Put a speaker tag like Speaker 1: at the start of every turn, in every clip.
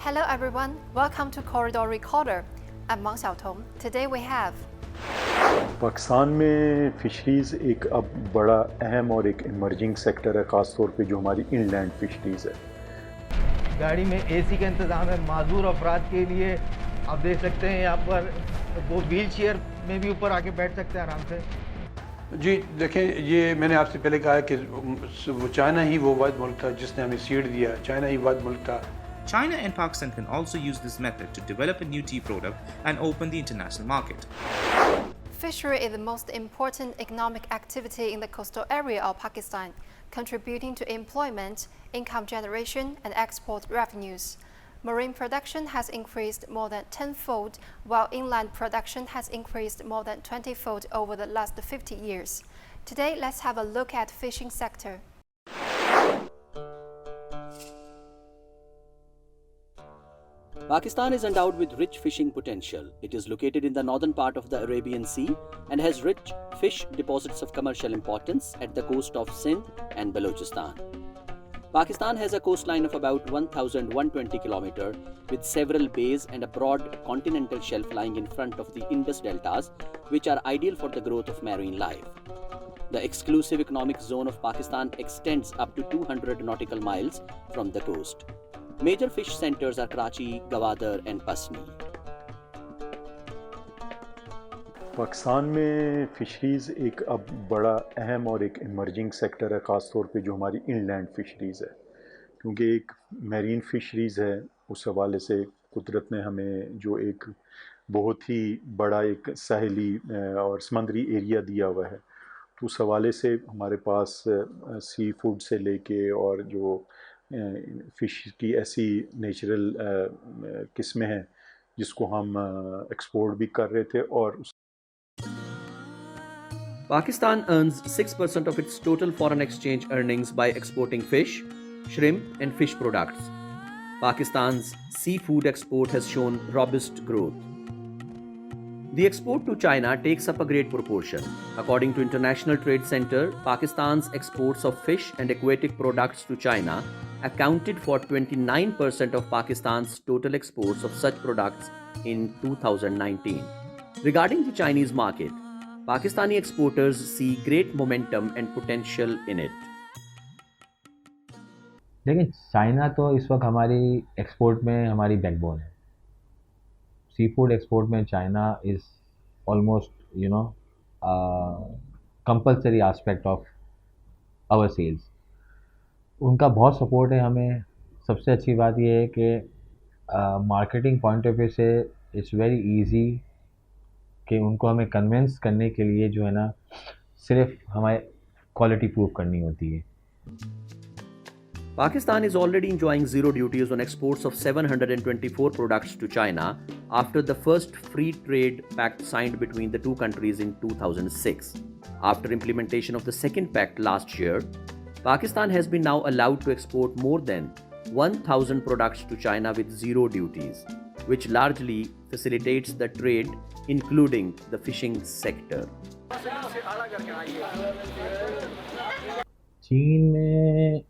Speaker 1: Hello everyone, welcome to Corridor Recorder. I'm Mang Xiaotong. Today we have
Speaker 2: Pakistan में फ़िशरीज़ एक अब बड़ा अहम और एक इमर्जिंग सेक्टर है, ख़ास तौर पे जो हमारी इनलैंड फ़िशरीज़ है।
Speaker 3: गाड़ी में एसी का इंतज़ाम है माजूर अफराद के लिए। आप देख सकते हैं यहाँ पर वो व्हील चेयर में भी ऊपर आके बैठ सकते हैं आराम से।
Speaker 4: जी देखें, ये मैंने आपसे पहले कहा कि वो चाइना ही वो वाहिद मुल्क था जिसने हमें सीड दिया, चाइना ही वाहिद मुल्क था।
Speaker 5: China and Pakistan can also use this method to develop a new tea product and open the international market.
Speaker 1: Fishery is the most important economic activity in the coastal area of Pakistan, contributing to employment, income generation, and export revenues. Marine production has increased more than 10-fold, while inland production has increased more than 20-fold over the last 50 years. Today, let's have a look at fishing sector.
Speaker 6: Pakistan is endowed with rich fishing potential. It is located in the northern part of the Arabian Sea and has rich fish deposits of commercial importance at the coast of Sindh and Balochistan. Pakistan has a coastline of about 1,120 km with several bays and a broad continental shelf lying in front of the Indus deltas, which are ideal for the growth of marine life. The exclusive economic zone of Pakistan extends up to 200 nautical miles from the coast. Major fish centers are Karachi, Gwadar and Pasni.
Speaker 2: Pakistan में फ़िशरीज़ एक अब बड़ा अहम और एक emerging sector है, ख़ास तौर पे जो हमारी इनलैंड फ़िशरीज़ है, क्योंकि एक मैरीन फ़िशरीज़ है। उस हवाले से कुदरत ने हमें जो एक बहुत ही बड़ा एक साहिली और समंदरी एरिया दिया हुआ है, तो उस हवाले से हमारे पास सी फूड से लेके और जो फ़िश की ऐसी नेचुरल किस्में हैं जिसको हम एक्सपोर्ट भी कर रहे थे। और
Speaker 6: Pakistan earns 6% of its total foreign exchange earnings by exporting fish, shrimp and fish products. Pakistan's seafood export has shown robust growth. The export to China takes up a great proportion. According to International Trade Center, Pakistan's exports of fish and aquatic products to China accounted for 29% of Pakistan's total exports of such products in 2019. Regarding the Chinese market, Pakistani exporters see great momentum and potential in it.
Speaker 7: लेकिन China तो इस वक्त हमारी export में हमारी backbone है। Sea food export में China is almost compulsory aspect of our sales. उनका बहुत सपोर्ट है हमें। सबसे अच्छी बात यह है कि मार्केटिंग पॉइंट ऑफ व्यू से इट्स वेरी इजी कि उनको हमें कन्विंस करने के लिए जो है ना, सिर्फ हमारे क्वालिटी प्रूव करनी होती है।
Speaker 6: Pakistan is already enjoying zero duties on exports of 724 products to China after the first free trade pact signed between the two countries in 2006. After implementation of the second pact last year, Pakistan has been now allowed to export more than 1,000 products to China with zero duties, which largely facilitates the trade, including the fishing sector.
Speaker 7: चीन में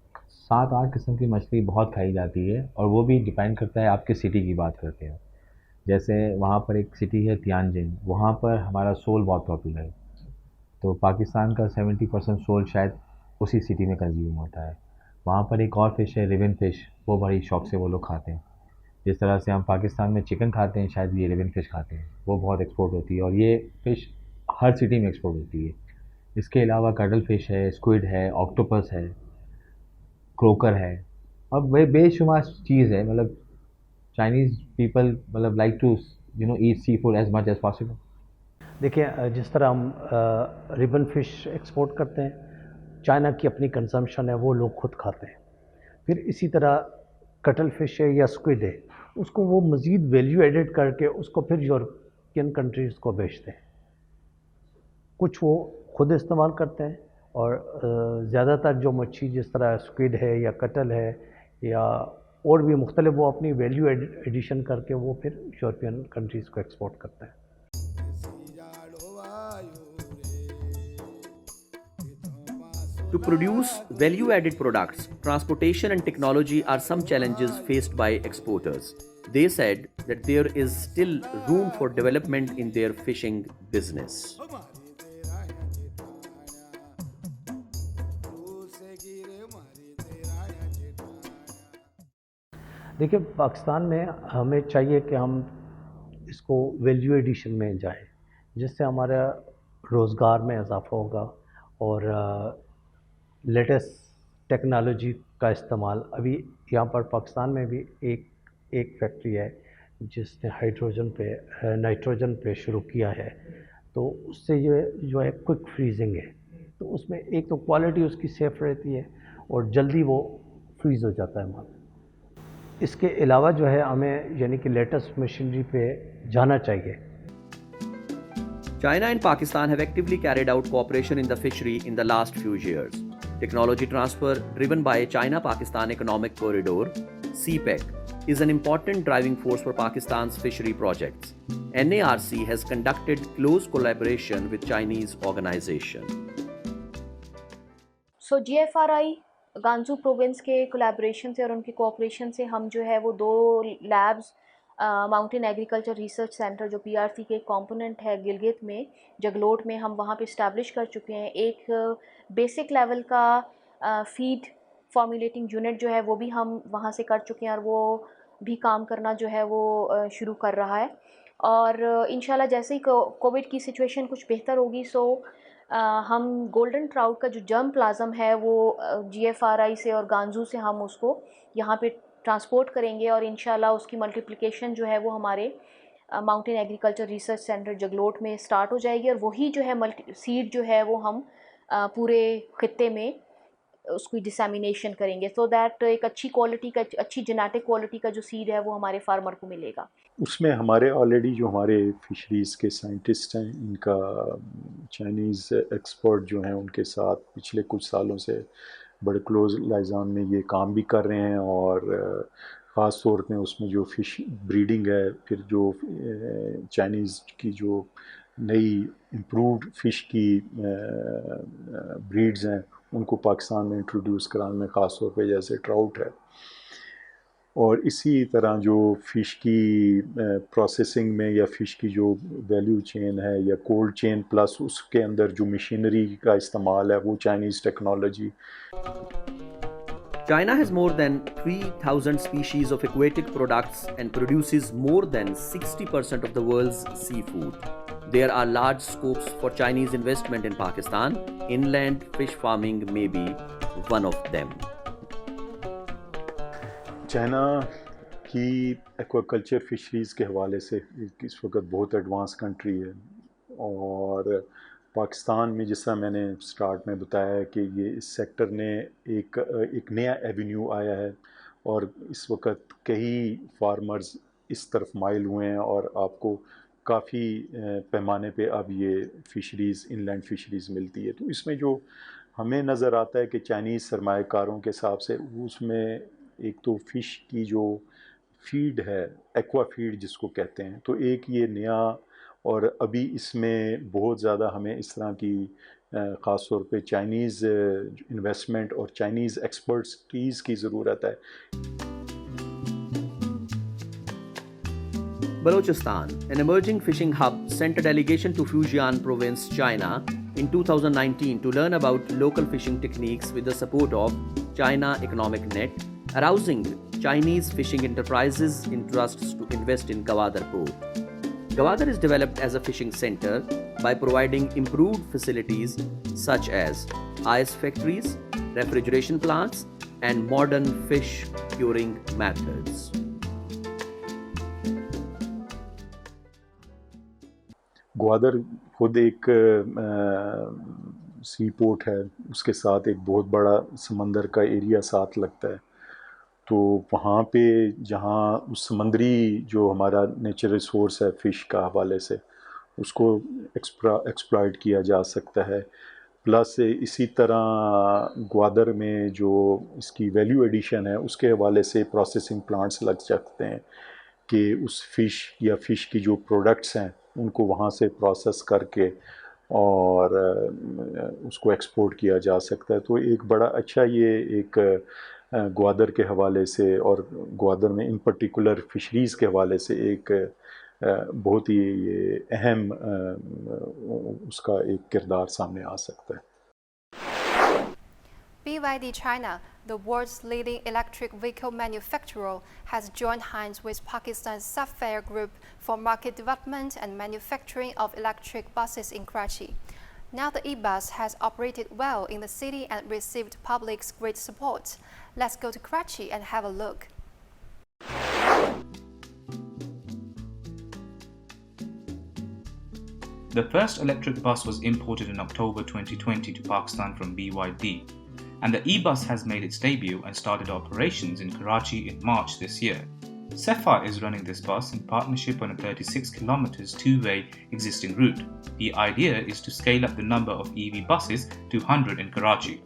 Speaker 7: 7-8 किस्म की मछली बहुत खाई जाती है और वो भी डिपेंड करता है आपके सिटी की बात करते हैं। जैसे वहाँ पर एक सिटी है तियानजिन, वहाँ पर हमारा सोल बहुत पॉपुलर है, तो पाकिस्तान का 70% सोल शायद उसी सिटी में कंज्यूम होता है। वहाँ पर एक और फ़िश है रिबन फ़िश, वो बड़ी शौक़ से वो लोग खाते हैं। जिस तरह से हम पाकिस्तान में चिकन खाते हैं, शायद ये रिबन फ़िश खाते हैं, वो बहुत एक्सपोर्ट होती है और ये फ़िश हर सिटी में एक्सपोर्ट होती है। इसके अलावा कटल फ़िश है, स्क्विड है, ऑक्टोपस है, क्रोकर है और वे बेशुमार चीज़ है। मतलब चाइनीज़ पीपल मतलब like to eat sea food as much as possible.
Speaker 8: देखिए, जिस तरह हम रिबन फ़िश एक्सपोर्ट करते हैं, चाइना की अपनी कंजम्पशन है, वो लोग खुद खाते हैं। फिर इसी तरह कटल फ़िश है या स्क्विड है, उसको वो मज़ीद वैल्यू एडिड करके उसको फिर यूरोपियन कंट्रीज़ को बेचते हैं। कुछ वो खुद इस्तेमाल करते हैं और ज़्यादातर जो मच्छी जिस तरह स्क्विड है या कटल है या और भी मुख्तलिफ, वो अपनी वैल्यू एडिशन करके वो फिर यूरोपियन कंट्रीज़ को एक्सपोर्ट करते हैं।
Speaker 6: To produce value-added products, transportation and technology are some challenges faced by exporters. They said that there is still room for development in their fishing business.
Speaker 8: देखिए, पाकिस्तान में हमें चाहिए कि हम इसको वैल्यू एडिशन में जाएं, जिससे हमारा रोज़गार में इजाफा होगा और लेटेस्ट टेक्नोलॉजी का इस्तेमाल। अभी यहाँ पर पाकिस्तान में भी एक फैक्ट्री है जिसने नाइट्रोजन पे शुरू किया है, तो उससे ये जो है क्विक फ्रीजिंग है, तो उसमें एक तो क्वालिटी उसकी सेफ़ रहती है और जल्दी वो फ्रीज़ हो जाता है माल। इसके अलावा जो है हमें यानी कि लेटेस्ट मशीनरी पे जाना चाहिए।
Speaker 6: China and Pakistan have actively carried out cooperation in the fishery in the last few years. Technology transfer driven by China-Pakistan Economic Corridor, CPEC, is an important driving force for Pakistan's fishery projects. NARC has conducted close collaboration with Chinese organization.
Speaker 9: So GFRI Gansu province के collaboration से और उनके cooperation से हम जो है वो 2 labs mountain agriculture research centre जो पीआरसी के कंपोनेंट है गिलगित में, जगलोट में, हम वहाँ पे इस्टेब्लिश कर चुके हैं। एक बेसिक लेवल का फीड फॉर्मुलेटिंग यूनिट जो है वो भी हम वहाँ से कर चुके हैं और वो भी काम करना जो है वो शुरू कर रहा है। और इंशाल्लाह जैसे ही कोविड की सिचुएशन कुछ बेहतर होगी हम गोल्डन ट्राउट का जो जर्म प्लाज्म है वो जीएफआरआई से और गांजू से हम उसको यहाँ पे ट्रांसपोर्ट करेंगे और इंशाल्लाह उसकी मल्टीप्लिकेशन जो है वो हमारे mountain agriculture research centre Jaglot में स्टार्ट हो जाएगी और वही जो है सीड जो है वो हम पूरे खित्ते में उसकी डिसैमिनेशन करेंगे, सो दैट एक अच्छी क्वालिटी का, अच्छी जेनेटिक क्वालिटी का जो सीड है वो हमारे फार्मर को मिलेगा।
Speaker 2: उसमें हमारे ऑलरेडी जो हमारे फिशरीज़ के साइंटिस्ट हैं, इनका चाइनीज़ एक्सपर्ट जो हैं उनके साथ पिछले कुछ सालों से बड़े क्लोज लाइजान में ये काम भी कर रहे हैं और ख़ास तौर पे उसमें जो फ़िश ब्रीडिंग है, फिर जो चाइनीज़ की जो नई इम्प्रूव्ड फ़िश की ब्रीड्स हैं उनको पाकिस्तान में इंट्रोड्यूस कराने में ख़ास तौर पे जैसे ट्राउट है। और इसी तरह जो फ़िश की प्रोसेसिंग में या फ़िश की जो वैल्यू चेन है या कोल्ड चेन प्लस उसके अंदर जो मशीनरी का इस्तेमाल है वो Chinese technology.
Speaker 6: China has more than 3,000 species of aquatic products and produces more than 60% of the world's seafood. There are large scopes for Chinese investment in Pakistan. Inland fish farming may be one of them.
Speaker 2: China की aquaculture fisheries के हवाले से इस वक्त बहुत advance country है और पाकिस्तान में जिस तरह मैंने स्टार्ट में बताया है कि ये इस सेक्टर ने एक नया एवेन्यू आया है और इस वक्त कई फार्मर्स इस तरफ माइल हुए हैं और आपको काफ़ी पैमाने पे अब ये फ़िशरीज़ इनलैंड फ़िशरीज़ मिलती है। तो इसमें जो हमें नज़र आता है कि चाइनीज़ सरमाएकारों के हिसाब से उसमें एक तो फ़िश की जो फीड है, एक्वा फीड जिसको कहते हैं, तो एक ये नया और अभी इसमें बहुत ज़्यादा हमें इस तरह की ख़ास तौर पे चाइनीज़ इन्वेस्टमेंट और चाइनीज़ एक्सपर्टीज़ की ज़रूरत है।
Speaker 6: Balochistan, an emerging fishing hub, sent a delegation to Fujian province, China in 2019 to learn about local fishing techniques with the support of China Economic Net, arousing Chinese fishing enterprises' interests to invest in Gwadar port. Gwadar is developed as a fishing center by providing improved facilities such as ice factories, refrigeration plants, and modern fish curing methods.
Speaker 2: Gwadar खुद एक सी port है, उसके साथ एक बहुत बड़ा समंदर का एरिया साथ लगता है, तो वहाँ पे जहाँ उस समंदरी जो हमारा नेचुरल रिसोर्स है फ़िश का हवाले से उसको एक्सप्लॉइट किया जा सकता है। प्लस इसी तरह ग्वादर में जो इसकी वैल्यू एडिशन है उसके हवाले से प्रोसेसिंग प्लांट्स लग सकते हैं कि उस फ़िश या फ़िश की जो प्रोडक्ट्स हैं उनको वहाँ से प्रोसेस करके और उसको एक्सपोर्ट किया जा सकता है। तो एक बड़ा अच्छा ये एक ग्वादर के हवाले से और ग्वादर में इन पर्टिकुलर फ़िशरीज़ के हवाले से एक बहुत ही ये अहम उसका एक किरदार सामने आ सकता है।
Speaker 1: BYD China, the world's leading electric vehicle manufacturer, has joined hands with Pakistan's Sapphire Group for market development and manufacturing of electric buses in Karachi. Now the e-bus has operated well in the city and received public's great support. Let's go to Karachi and have a look.
Speaker 5: The first electric bus was imported in October 2020 to Pakistan from BYD, and the e-bus has made its debut and started operations in Karachi in March this year. Sapphire is running this bus in partnership on a 36 kilometers two-way existing route. The idea is to scale up the number of EV buses to 100 in Karachi.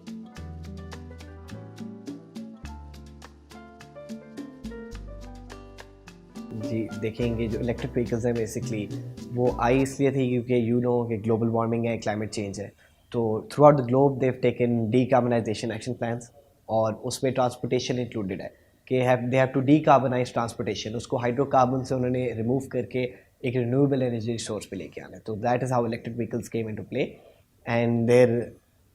Speaker 10: जी देखेंगे जो electric vehicles हैं basically वो आई इसलिए थी क्योंकि कि global warming है, climate change है, तो through out the globe they've taken decarbonisation action plans और उसमें ट्रांसपोर्टेशन इंक्लूडेड है कि दे हैव टू डीकार्बनाइज ट्रांसपोर्टेशन, उसको हाइड्रोकार्बन से उन्होंने रिमूव करके एक रिन्यूएबल एनर्जी रिसोर्स पे लेके आना है। तो that is how electric vehicles came into play and there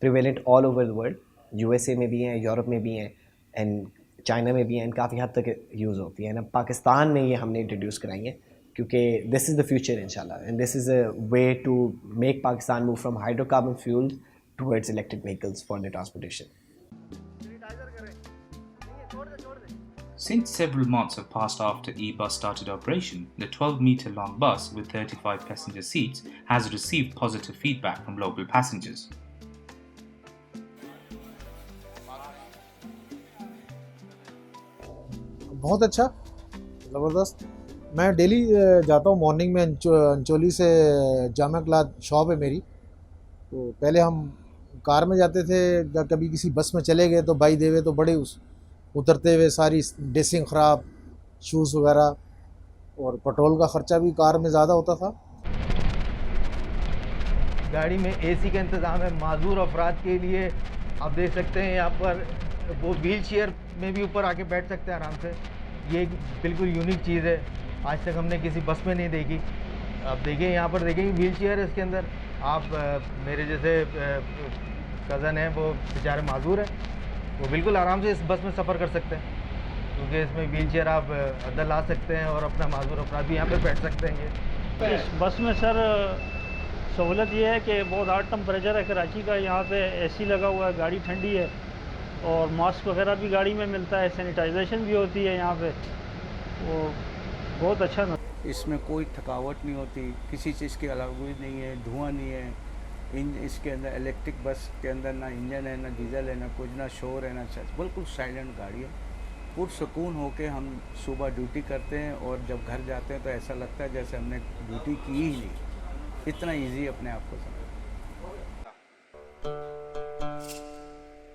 Speaker 10: prevalent all over the world, USA में भी हैं, यूरोप में भी हैं एंड चाइना में भी हैं, काफ़ी हद तक यूज़ होती है ना। पाकिस्तान में ये हमने इंट्रोड्यूस कराई हैं क्योंकि दिस इज़ द फ्यूचर इंशाल्लाह and this is a way to make Pakistan move from hydrocarbon fuel towards electric vehicles for the transportation.
Speaker 5: Since several months have passed after e-bus started operation, the 12-meter-long bus with 35 passenger seats has received positive feedback from local passengers.
Speaker 11: बहुत अच्छा, ज़बरदस्त। मैं daily जाता हूँ morning में अंचोली से Jama cloth shop है मेरी, तो पहले हम कार में जाते थे, कभी किसी बस में चले गए तो बाई देवे तो बड़े उतरते हुए सारी ड्रेसिंग ख़राब, शूज़ वगैरह और पेट्रोल का ख़र्चा भी कार में ज़्यादा होता था।
Speaker 3: गाड़ी में एसी का इंतज़ाम है माजूर अफराद के लिए, आप देख सकते हैं यहाँ पर वो व्हील चेयर में भी ऊपर आके बैठ सकते हैं आराम से। ये एक बिल्कुल यूनिक चीज़ है, आज तक हमने किसी बस में नहीं देखी। आप देखिए यहाँ पर देखेंगे व्हील चेयर है इसके अंदर, आप मेरे जैसे कज़न हैं वो बेचारे माजूर हैं, वो बिल्कुल आराम से इस बस में सफ़र कर सकते हैं क्योंकि इसमें व्हील चेयर आप अंदर ला सकते हैं और अपना माजूर अफराद भी यहाँ पर बैठ सकते हैं।
Speaker 12: इस बस में सर सहूलत ये है कि बहुत हार्ड टेम्परेचर है कराची का, यहाँ पे एसी लगा हुआ है, गाड़ी ठंडी है और मास्क वगैरह भी गाड़ी में मिलता है, सैनिटाइजेशन भी होती है यहाँ पे, वो बहुत अच्छा ना।
Speaker 13: इसमें कोई थकावट नहीं होती, किसी चीज़ की अलाउड नहीं है, धुआं नहीं है। इसके अंदर इलेक्ट्रिक बस के अंदर ना इंजन है, ना डीजल है, ना कुछ, ना शोर है, ना बिल्कुल साइलेंट गाड़ी है। पुरसकून होके हम सुबह ड्यूटी करते हैं और जब घर जाते हैं तो ऐसा लगता है जैसे हमने ड्यूटी की ही नहीं, इतना ईजी अपने आप को समझ।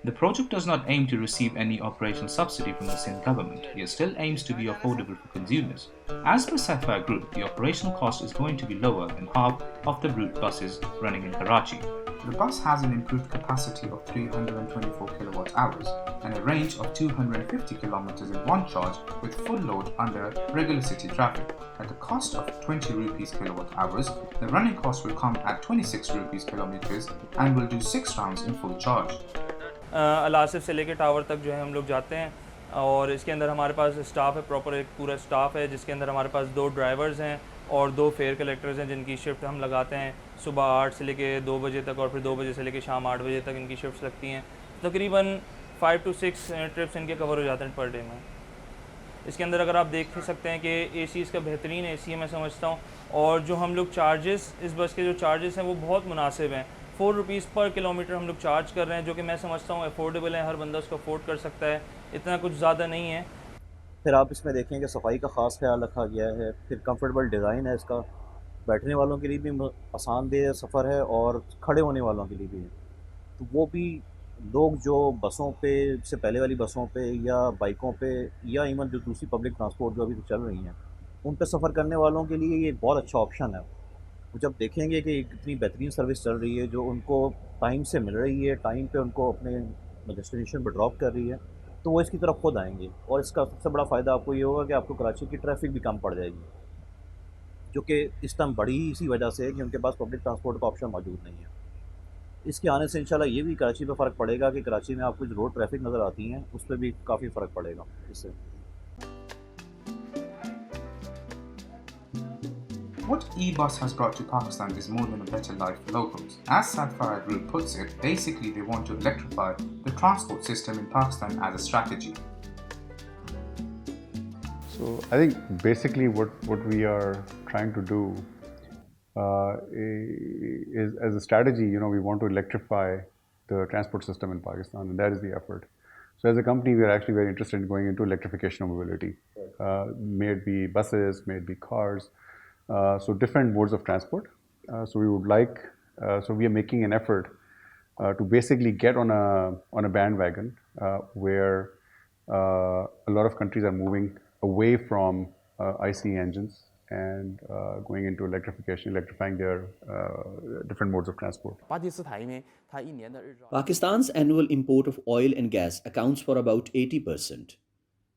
Speaker 5: The project does not aim to receive any operational subsidy from the Sindh government, yet still aims to be affordable for consumers. As per Sapphire Group, the operational cost is going to be lower than half of the route buses running in Karachi. The bus has an improved capacity of 324 kilowatt hours and a range of 250 kilometers in one charge with full load under regular city traffic. At the cost of 20 rupees kilowatt hours, the running cost will come at 26 rupees kilometers and will do 6 rounds in full charge.
Speaker 14: Al-Asif से लेकर tower तक जो है हम लोग जाते हैं और इसके अंदर हमारे पास स्टाफ है, प्रॉपर एक पूरा स्टाफ है जिसके अंदर हमारे पास 2 ड्राइवर्स हैं और 2 फेयर कलेक्टर्स हैं जिनकी शिफ्ट हम लगाते हैं सुबह 8 से लेकर 2 बजे तक और फिर 2 बजे से लेकर शाम 8 बजे तक इनकी शिफ्ट्स लगती हैं। तकरीबन 5 to 6 ट्रिप्स इनके कवर हो जाते हैं पर डे में। इसके अंदर अगर आप देख सकते हैं कि एसी इसका बेहतरीन एसी है मैं समझता हूँ, और जो हम लोग चार्जेस इस बस के जो चार्जेस हैं वो बहुत मुनासिब हैं। 4 रुपीज़ पर किलोमीटर हम लोग चार्ज कर रहे हैं जो कि मैं समझता हूँ अफोर्डेबल है, हर बंदा उसको अफोर्ड कर सकता है, इतना कुछ ज़्यादा नहीं है।
Speaker 15: फिर आप इसमें देखें कि सफाई का ख़ास ख्याल रखा गया है, फिर कंफर्टेबल डिज़ाइन है इसका, बैठने वालों के लिए भी आसानदेह सफ़र है और खड़े होने वालों के लिए भी है। तो वो भी लोग जो बसों पे से पहले वाली बसों पे या बाइकों पे या इवन जो दूसरी पब्लिक ट्रांसपोर्ट जो अभी चल रही हैं उन पे सफ़र करने वालों के लिए ये बहुत अच्छा ऑप्शन है। तो जब देखेंगे कि इतनी बेहतरीन सर्विस चल रही है जो उनको टाइम से मिल रही है, टाइम पे उनको अपने डेस्टिनेशन पर ड्रॉप कर रही है, तो वो इसकी तरफ खुद आएंगे। और इसका सबसे बड़ा फ़ायदा आपको ये होगा कि आपको कराची की ट्रैफिक भी कम पड़ जाएगी, जो कि इस टाइम बड़ी इसी वजह से है कि उनके पास पब्लिक ट्रांसपोर्ट का ऑप्शन मौजूद नहीं है। इसके आने से इंशाल्लाह ये भी कराची पे फ़र्क पड़ेगा कि कराची में आपको जो रोड ट्रैफिक नज़र आती हैं उस पर भी काफ़ी फ़र्क पड़ेगा इससे।
Speaker 5: What e-bus has brought to Pakistan is more than a better life for locals. As Sapphire Group puts it, basically they want to electrify the transport system in Pakistan as a strategy.
Speaker 2: So I think basically what we are trying to do is as a strategy, we want to electrify the transport system in Pakistan, and that is the effort. So as a company, we are actually very interested in going into electrification of mobility. May it be buses, may it be cars, so different modes of transport. So we would like, so we are making an effort to basically get on a bandwagon where a lot of countries are moving away from ICE engines and going into electrification, electrifying their different modes of transport.
Speaker 6: Pakistan's annual import of oil and gas accounts for about 80%.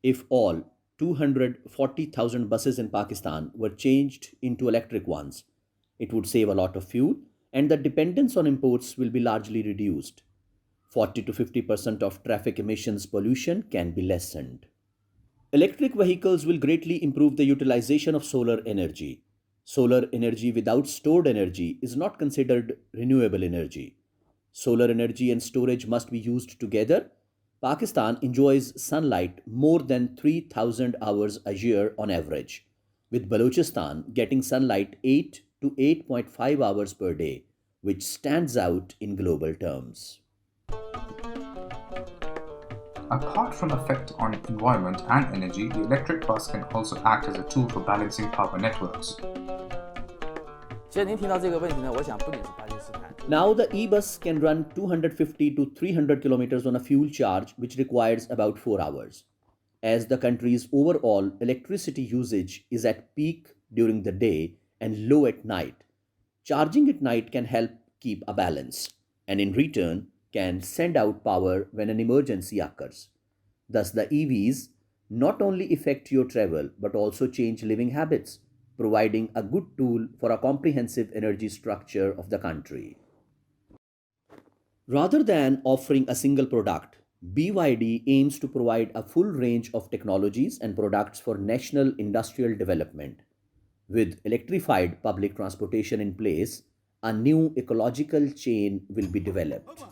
Speaker 6: If all 240,000 buses in Pakistan were changed into electric ones, it would save a lot of fuel and the dependence on imports will be largely reduced. 40 to 50% of traffic emissions pollution can be lessened. Electric vehicles will greatly improve the utilization of solar energy. Solar energy without stored energy is not considered renewable energy. Solar energy and storage must be used together. Pakistan enjoys sunlight more than 3,000 hours a year on average, with Balochistan getting sunlight 8 to 8.5 hours per day, which stands out in global terms.
Speaker 5: Apart from effect on environment and energy, the electric bus can also act as a tool for balancing power networks.
Speaker 6: Now the e-bus can run 250 to 300 kilometers on a fuel charge, which requires about 4 hours. As the country's overall electricity usage is at peak during the day and low at night, charging at night can help keep a balance, and in return can send out power when an emergency occurs. Thus, the EVs not only affect your travel but also change living habits, providing a good tool for a comprehensive energy structure of the country. Rather than offering a single product, BYD aims to provide a full range of technologies and products for national industrial development. With electrified public transportation in place, a new ecological chain will be developed.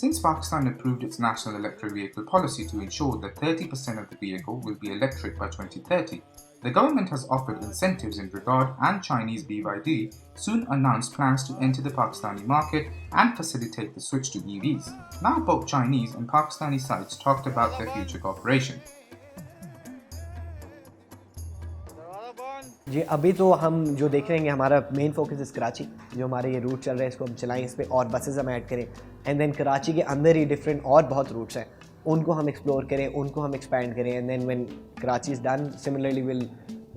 Speaker 5: Since Pakistan approved its national electric vehicle policy to ensure that 30% of the vehicle will be electric by 2030, the government has offered incentives in regard, and Chinese BYD soon announced plans to enter the Pakistani market and facilitate the switch to EVs. Now both Chinese and Pakistani sides talked about their future cooperation.
Speaker 10: जी अभी तो हम जो देख रहे हैं हमारा main focus इस कराची, जो हमारे ये रूट चल रहे हैं इसको हम चलाएं, इस पर और बसेस हम ऐड करें, एंड देन कराची के अंदर ही डिफरेंट और बहुत रूट्स हैं उनको हम एक्सप्लोर करें, उनको हम एक्सपैंड करें, and then when Karachi is done similarly will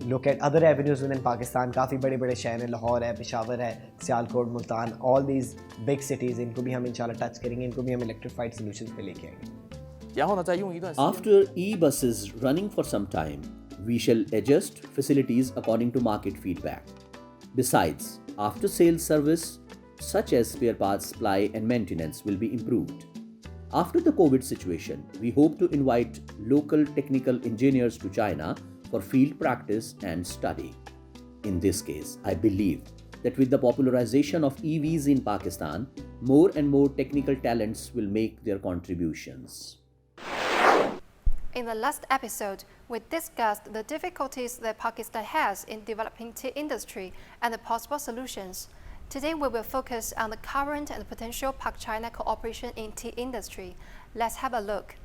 Speaker 10: look at other avenues within Pakistan. काफ़ी बड़े बड़े शहर हैं, लाहौर है, पेशावर है, Sialkot, Multan, all these big cities, इनको भी हम इंशाल्लाह टच करेंगे, इनको भी हम इलेक्ट्रिफाइड सोल्यूशंस पे लेके आएंगे.
Speaker 6: After e-buses running for some time, we shall adjust facilities according to market feedback. Besides, after-sales service such as spare parts supply and maintenance will be improved. After the COVID situation, we hope to invite local technical engineers to China for field practice and study. In this case, I believe that with the popularization of EVs in Pakistan, more and more technical talents will make their contributions.
Speaker 1: In the last episode, we discussed the difficulties that Pakistan has in developing tea industry and the possible solutions. Today, we will focus on the current and potential Pak-China cooperation in tea industry. Let's have a look.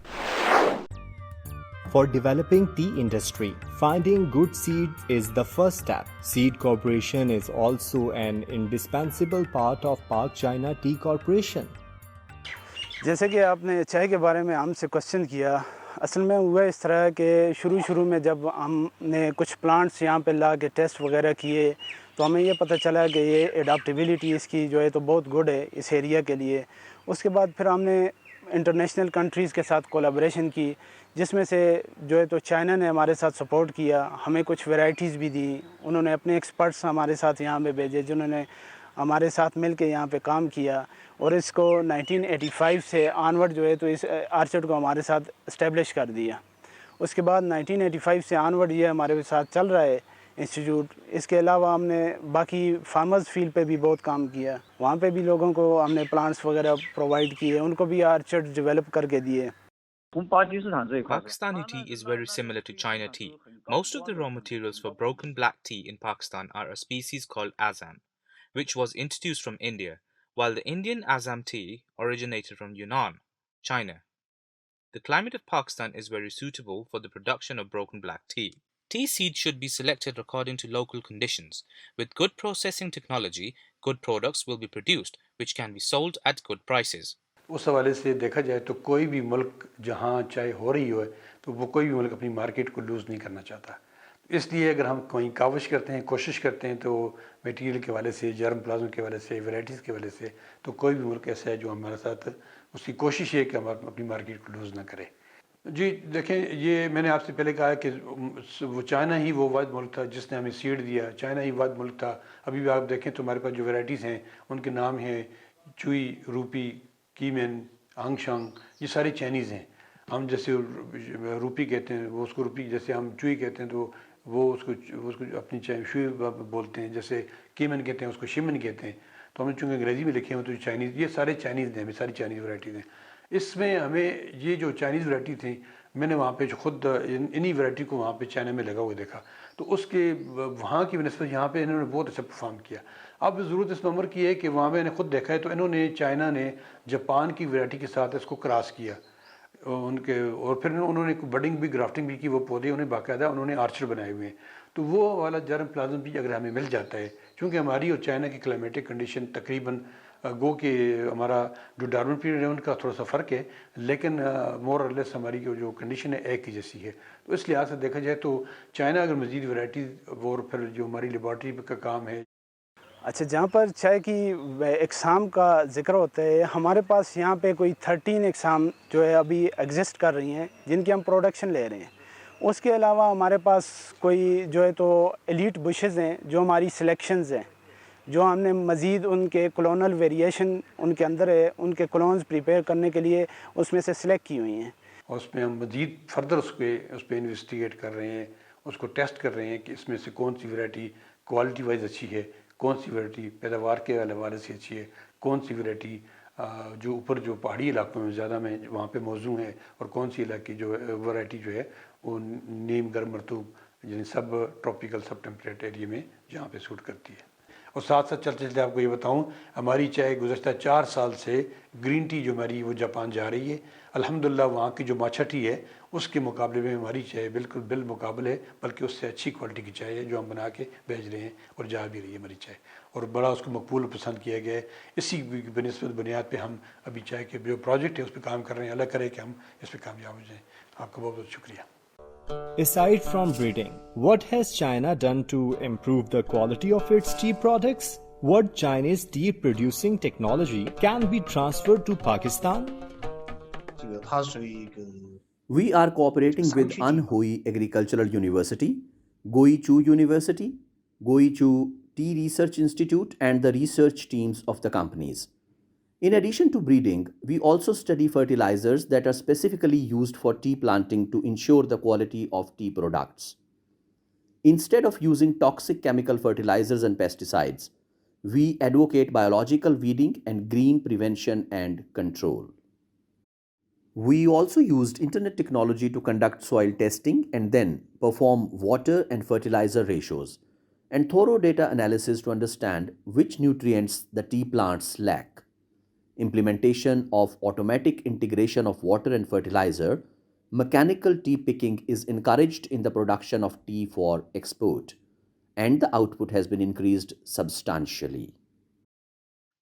Speaker 16: For developing tea industry, finding good seed is the first step. Seed cooperation is also an indispensable part of Pak-China Tea Corporation.
Speaker 17: जैसे कि आपने चाय के बारे में हमसे question किया, असल में हुआ इस तरह कि शुरू में जब हमने कुछ प्लांट्स यहाँ पे ला के टेस्ट वगैरह किए तो हमें ये पता चला कि ये एडाप्टेबिलिटी इसकी जो है तो बहुत गुड है इस एरिया के लिए। उसके बाद फिर हमने इंटरनेशनल कंट्रीज़ के साथ कोलैबोरेशन की, जिसमें से जो है तो चाइना ने हमारे साथ सपोर्ट किया, हमें कुछ वैरायटीज़ भी दी। उन्होंने अपने एक्सपर्ट्स हमारे साथ यहाँ पे भेजे जिन्होंने हमारे साथ मिल के यहाँ पे काम किया और इसको 1985 से ऑनवर्ड जो है तो इस आर्चर्ड को हमारे साथ इस्टेब्लिश कर दिया। उसके बाद 1985 से ऑनवर्ड ये हमारे साथ चल रहा है इंस्टीट्यूट। इसके अलावा हमने बाकी फार्मर्स फील्ड पे भी बहुत काम किया, वहाँ पे भी लोगों को हमने प्लांट्स वगैरह प्रोवाइड किए, उनको भी आर्चर्ड डेवलप करके दिए।
Speaker 5: Pakistani tea is very similar to China tea. Most of the raw materials for broken black tea in Pakistan are a species called Assam, which was introduced from India, while the Indian Assam tea originated from Yunnan, China. The climate of Pakistan is very suitable for the production of broken black tea. Tea seeds should be selected according to local conditions. With good processing technology, good products will be produced, which can be sold at good prices.
Speaker 4: उस हवाले से देखा जाए तो कोई भी मुल्क जहाँ चाहे हो रही हो तो वो कोई भी मुल्क अपनी मार्केट को लूज़ नहीं करना चाहता। इसलिए अगर हम कोई काविश करते हैं, कोशिश करते हैं तो मटेरियल के हवाले से, जर्म प्लाज्म के हवाले से, वैरायटीज़ के हवाले से, तो कोई भी मुल्क ऐसा है जो हमारे साथ उसकी कोशिश है कि हम अपनी मार्केट को लूज़ ना करें। जी देखें, ये मैंने आपसे पहले कहा कि वो चाइना ही वो वाहिद मुल्क था जिसने हमें सीड दिया, चाइना ही वाहिद मुल्क था। अभी भी आप देखें तो हमारे पास जो वैरायटीज़ हैं उनके नाम हैं चुई, रूपी, कीमेन, आंगशांग, ये सारी चाइनीज़ हैं। हम जैसे रूपी कहते हैं वो उसको रूपी, जैसे हम चुई कहते हैं तो वो उसको अपनी शुई बोलते हैं, जैसे कीमन कहते हैं उसको शिमन कहते हैं। तो हमने चूँकि अंग्रेज़ी में लिखे हुए तो चाइनीज़, ये सारे चाइनीज़ हैं, सारी चाइनीज़ वैरायटीज़ हैं। इसमें हमें ये जो चाइनीज़ वैरायटी थी, मैंने वहाँ पे जो खुद इन्हीं वैरायटी को वहाँ पे चाइना में लगा हुआ देखा, तो उसके वहाँ की बनस्बत यहाँ पे इन्होंने बहुत अच्छा परफॉर्म किया। अब ज़रूरत इस नंबर की है कि वहाँ मैंने खुद देखा है तो इन्होंने चाइना ने जापान की वैरायटी के साथ इसको क्रॉस किया उनके, और फिर उन्होंने बडिंग भी, ग्राफ्टिंग भी की, वो पौधे उन्हें बाकायदा उन्होंने आर्चर बनाए हुए हैं। तो वो वाला जर्म प्लाज्म भी अगर हमें मिल जाता है, क्योंकि हमारी और चाइना की क्लाइमेटिक कंडीशन तकरीबन गो के हमारा जो डार्विन पीरियड है उनका थोड़ा सा फ़र्क है, लेकिन मोर और लेस हमारी जो कंडीशन है एक ही जैसी है। तो इस लिहाज से देखा जाए तो चाइना अगर मज़ीद वैरायटी और फिर जो हमारी लेबॉर्ट्री का काम है।
Speaker 17: अच्छा, जहाँ पर चाय की इकसाम का ज़िक्र होता है, हमारे पास यहाँ पे कोई 13 इकसाम जो है अभी एग्जिस्ट कर रही हैं जिनकी हम प्रोडक्शन ले रहे हैं। उसके अलावा हमारे पास कोई जो है तो एलीट बुशेज़ हैं जो हमारी सिलेक्शंस हैं, जो हमने मज़ीद उनके क्लोनल वेरिएशन उनके अंदर है, उनके क्लोन्स प्रिपेयर करने के लिए उसमें से सिलेक्ट की हुई हैं।
Speaker 4: और उसमें हम मज़ीद फर्दर उस पर इन्वेस्टिगेट कर रहे हैं, उसको टेस्ट कर रहे हैं कि इसमें से कौन सी वैरायटी क्वालिटी वाइज अच्छी है, कौन सी वैरायटी पैदावार के हवाले से अच्छी है, कौन सी वैरायटी जो ऊपर जो पहाड़ी इलाकों में ज़्यादा में वहाँ पे मौजू है, और कौन सी इलाके जो वैरायटी जो है वो नीम गर्म मरतूब यानी सब ट्रॉपिकल सब टेम्परेट एरिया में जहाँ पे सूट करती है। और साथ साथ चलते चलते आपको ये बताऊं, हमारी चाय गुज़श्ता 4 साल से ग्रीन टी जो हमारी वो जापान जा रही है। अल्हम्दुलिल्लाह वहाँ की जो माछा टी है उसके मुकाबले में हमारी चाय बिल्कुल बिलमुकाबले है, बल्कि उससे अच्छी क्वालिटी की चाय है जो हम बना के भेज रहे हैं और जा भी रही है हमारी चाय, और बड़ा उसको मकबूल पसंद किया गया है। इसी बनस्बत बुनियाद पर हम अभी चाय के जो प्रोजेक्ट है उस पर काम कर रहे हैं। अल्लाह करे कि हम इस पर कामयाब हो जाएँ। आपका बहुत बहुत शुक्रिया।
Speaker 16: Aside from breeding, what has China done to improve the quality of its tea products? What Chinese tea producing technology can be transferred to Pakistan?
Speaker 6: We are cooperating with Anhui Agricultural University, Goichu University, Goichu Tea Research Institute, and the research teams of the companies. In addition to breeding, we also study fertilizers that are specifically used for tea planting to ensure the quality of tea products. Instead of using toxic chemical fertilizers and pesticides, we advocate biological weeding and green prevention and control. We also used internet technology to conduct soil testing and then perform water and fertilizer ratios and thorough data analysis to understand which nutrients the tea plants lack. Implementation of automatic integration of water and fertilizer, mechanical tea picking is encouraged in the production of tea for export, and the output has been increased substantially.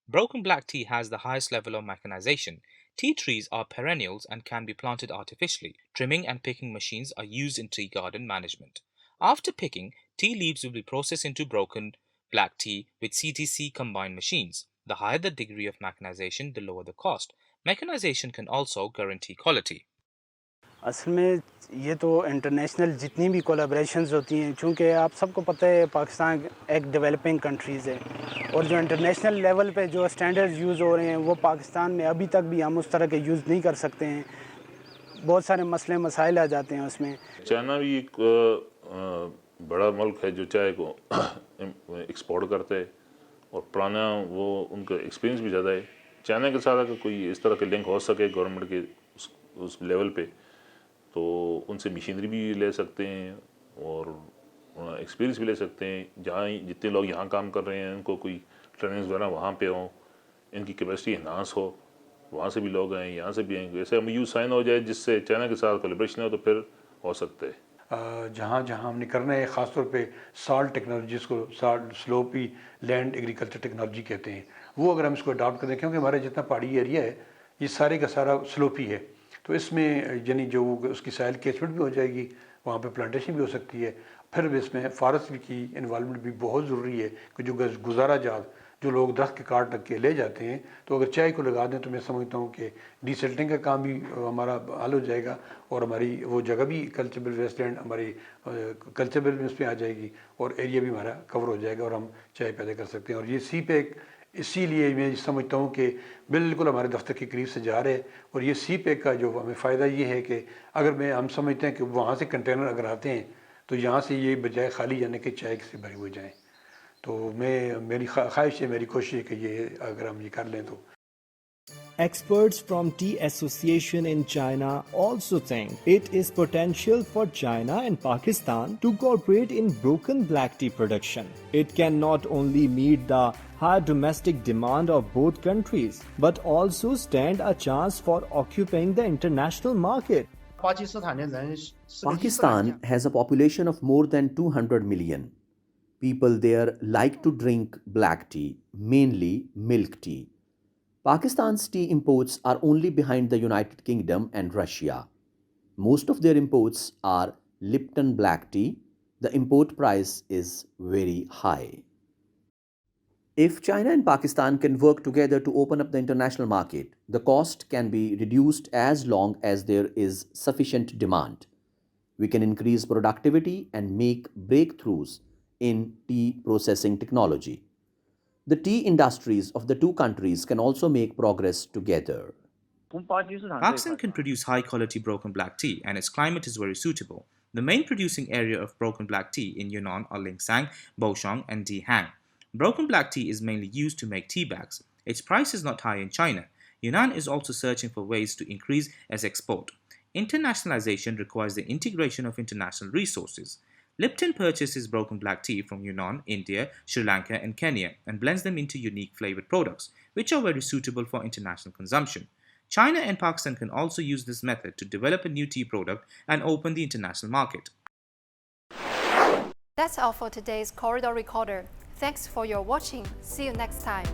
Speaker 5: Broken black tea has the highest level of mechanization, Tea trees are perennials and can be planted artificially. Trimming and picking machines are used in tea garden management. After picking, tea leaves will be processed into broken black tea with CTC combined machines. The higher the degree of mechanization, the lower the cost. Mechanization can also guarantee quality.
Speaker 17: असल में ये तो international जितनी भी collaborations होती हैं, चूँकि आप सबको पता है पाकिस्तान एक डेवलपिंग कंट्रीज़ है और जो इंटरनेशनल लेवल पे जो स्टैंडर्ड्स यूज़ हो रहे हैं वो पाकिस्तान में अभी तक भी हम उस तरह के यूज़ नहीं कर सकते हैं। बहुत सारे मसले मसाइल आ जाते हैं उसमें।
Speaker 18: चाइना भी एक बड़ा मुल्क है जो चाय को एक्सपोर्ट करता है और पुराना वो उनका एक्सपीरियंस भी ज़्यादा है। चाइना के साथ अगर कोई इस तरह के लिंक हो सके गवर्नमेंट के उस लेवल पे, तो उनसे मशीनरी भी ले सकते हैं और एक्सपीरियंस भी ले सकते हैं। जहाँ जितने लोग यहाँ काम कर रहे हैं उनको कोई ट्रेनिंग्स वगैरह वहाँ पे हो, इनकी कैपेसिटी इन्हांस हो, वहाँ से भी लोग आएँ, यहाँ से भी आएंगे। ऐसे MOU साइन हो जाए जिससे चाइना के साथ कोलैबोरेशन हो तो फिर हो सकता है।
Speaker 4: जहाँ जहाँ हमने करना है, ख़ास तौर पे सॉल्ट टेक्नोलॉजी, जिसको salt sloppy land agriculture technology कहते हैं, वो अगर हम इसको अडॉप्ट करें, क्योंकि हमारा जितना पहाड़ी एरिया है ये सारे का सारा स्लोपी है, तो इसमें यानी जो उसकी सॉइल कैचमेंट भी हो जाएगी, वहाँ पे प्लांटेशन भी हो सकती है। फिर इसमें फॉरेस्ट की इन्वॉल्वमेंट भी बहुत ज़रूरी है कि जो गुजारा जात जो लोग दरख्त के काट रख के ले जाते हैं, तो अगर चाय को लगा दें तो मैं समझता हूँ कि डीसेल्टिंग का काम भी हमारा हल हो जाएगा और हमारी वो जगह भी कल्चरल वेस्टलैंड हमारी कल्चरल में उसमें आ जाएगी और एरिया भी हमारा कवर हो जाएगा और हम चाय पैदा कर सकते हैं। और ये सी पैक इसीलिए मैं समझता हूँ कि बिल्कुल हमारे दफ्तर के करीब से जा रहे हैं और ये सी पैक का जो हमें फ़ायदा ये है कि अगर हम समझते हैं कि वहाँ से कंटेनर अगर आते हैं तो यहाँ से ये बजाय खाली जाने के चाय से भरे हुए जाएँ, तो मेरी ख्वाहिश है, मेरी कोशिश है कि ये अगर हम ये कर लें तो।
Speaker 16: Experts from Tea Association in China also think it is potential for China and Pakistan to cooperate in broken black tea production. It can not only meet the high domestic demand of both countries, but also stand a chance for occupying the international market.
Speaker 6: Pakistan has a population of more than 200 million. People there like to drink black tea, mainly milk tea. Pakistan's tea imports are only behind the United Kingdom and Russia. Most of their imports are Lipton black tea. The import price is very high. If China and Pakistan can work together to open up the international market, the cost can be reduced as long as there is sufficient demand. We can increase productivity and make breakthroughs in tea processing technology. The tea industries of the two countries can also make progress together.
Speaker 5: Pakistan can produce high-quality broken black tea and its climate is very suitable. The main producing area of broken black tea in Yunnan are Lingshan, Baoshan and Dihang. Broken black tea is mainly used to make tea bags. Its price is not high in China. Yunnan is also searching for ways to increase its export. Internationalization requires the integration of international resources. Lipton purchases broken black tea from Yunnan, India, Sri Lanka and Kenya and blends them into unique flavored products, which are very suitable for international consumption. China and Pakistan can also use this method to develop a new tea product and open the international market.
Speaker 1: That's all for today's Corridor Recorder. Thanks for your watching. See you next time.